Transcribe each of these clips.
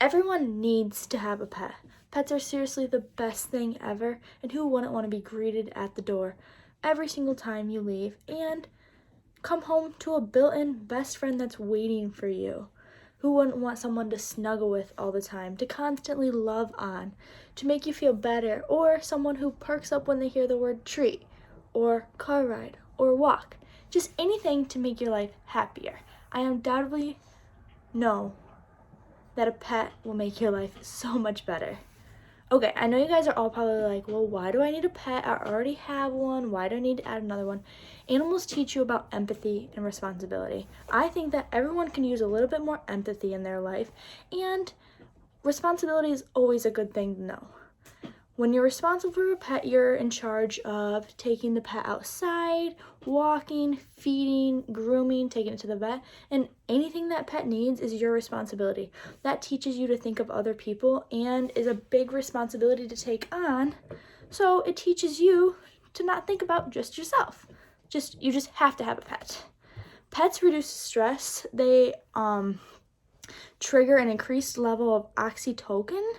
Everyone needs to have a pet. Pets are seriously the best thing ever, and who wouldn't want to be greeted at the door every single time you leave and come home to a built-in best friend that's waiting for you? Who wouldn't want someone to snuggle with all the time, to constantly love on, to make you feel better, or someone who perks up when they hear the word treat, or car ride, or walk? Just anything to make your life happier. I undoubtedly know that a pet will make your life so much better. Okay, I know you guys are all probably like, well, why do I need a pet? I already have one. Why do I need to add another one? Animals teach you about empathy and responsibility. I think that everyone can use a little bit more empathy in their life, and responsibility is always a good thing to know. When you're responsible for a pet, you're in charge of taking the pet outside, walking, feeding, grooming, taking it to the vet, and anything that pet needs is your responsibility. That teaches you to think of other people and is a big responsibility to take on. So it teaches you to not think about just yourself. You just have to have a pet. Pets reduce stress. They trigger an increased level of oxytocin.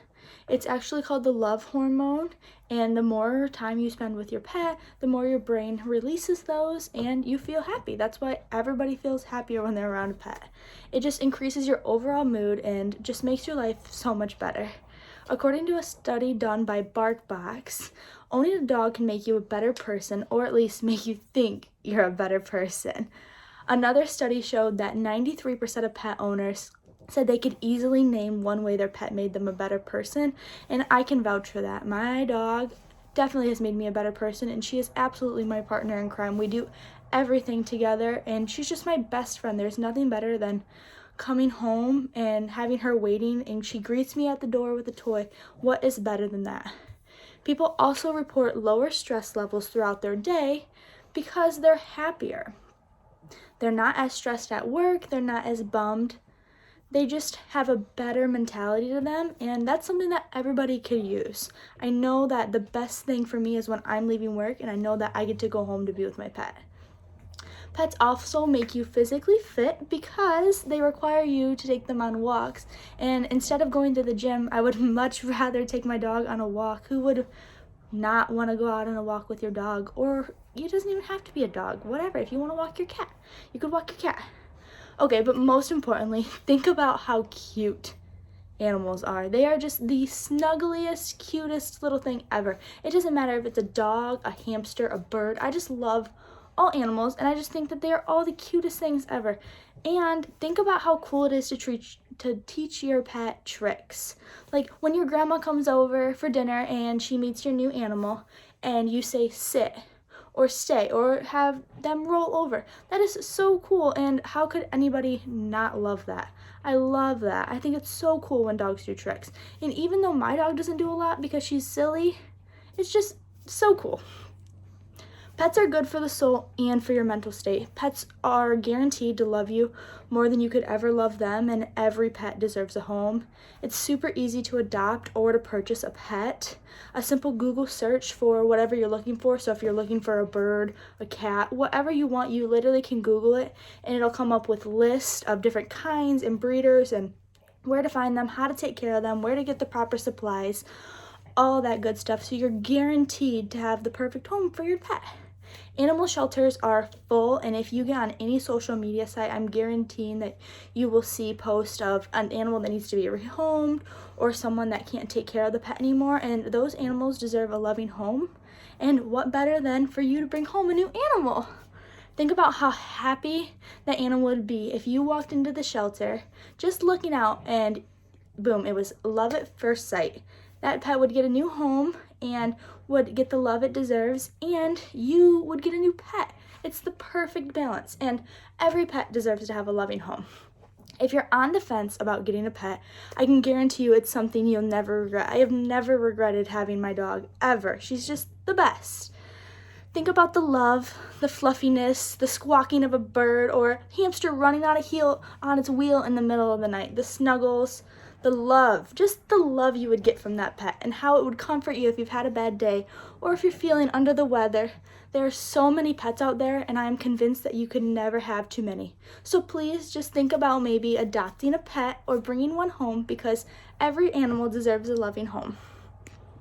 It's actually called the love hormone, and the more time you spend with your pet, the more your brain releases those and you feel happy. That's why everybody feels happier when they're around a pet. It just increases your overall mood and just makes your life so much better. According to a study done by BarkBox, owning a dog can make you a better person, or at least make you think you're a better person. Another study showed that 93% of pet owners said they could easily name one way their pet made them a better person, and I can vouch for that. My dog definitely has made me a better person, and she is absolutely my partner in crime. We do everything together, and she's just my best friend. There's nothing better than coming home and having her waiting, and she greets me at the door with a toy. What is better than that? People also report lower stress levels throughout their day because they're happier. They're not as stressed at work, they're not as bummed. They just have a better mentality to them, and that's something that everybody could use. I know that the best thing for me is when I'm leaving work and I know that I get to go home to be with my pet. Pets also make you physically fit because they require you to take them on walks, and instead of going to the gym, I would much rather take my dog on a walk. Who would not want to go out on a walk with your dog? Or it doesn't even have to be a dog, whatever. If you want to walk your cat, you could walk your cat. Okay, but most importantly, think about how cute animals are. They are just the snuggliest, cutest little thing ever. It doesn't matter if it's a dog, a hamster, a bird. I just love all animals, and I just think that they are all the cutest things ever. And think about how cool it is to teach your pet tricks. Like when your grandma comes over for dinner and she meets your new animal, and you say sit, or stay, or have them roll over. That is so cool, and how could anybody not love that? I love that. I think it's so cool when dogs do tricks. And even though my dog doesn't do a lot because she's silly, it's just so cool. Pets are good for the soul and for your mental state. Pets are guaranteed to love you more than you could ever love them, and every pet deserves a home. It's super easy to adopt or to purchase a pet. A simple Google search for whatever you're looking for. So if you're looking for a bird, a cat, whatever you want, you literally can Google it, and it'll come up with lists of different kinds and breeders and where to find them, how to take care of them, where to get the proper supplies, all that good stuff. So you're guaranteed to have the perfect home for your pet. Animal shelters are full, and if you get on any social media site, I'm guaranteeing that you will see posts of an animal that needs to be rehomed or someone that can't take care of the pet anymore, and those animals deserve a loving home. And what better than for you to bring home a new animal? Think about how happy that animal would be if you walked into the shelter just looking out and boom, it was love at first sight. That pet would get a new home and would get the love it deserves, and you would get a new pet. It's the perfect balance, and every pet deserves to have a loving home. If you're on the fence about getting a pet, I can guarantee you it's something you'll never regret. I have never regretted having my dog, ever. She's just the best. Think about the love, the fluffiness, the squawking of a bird, or a hamster running on its wheel in the middle of the night, the snuggles, the love, just the love you would get from that pet, and how it would comfort you if you've had a bad day or if you're feeling under the weather. There are so many pets out there, and I am convinced that you could never have too many. So please just think about maybe adopting a pet or bringing one home, because every animal deserves a loving home.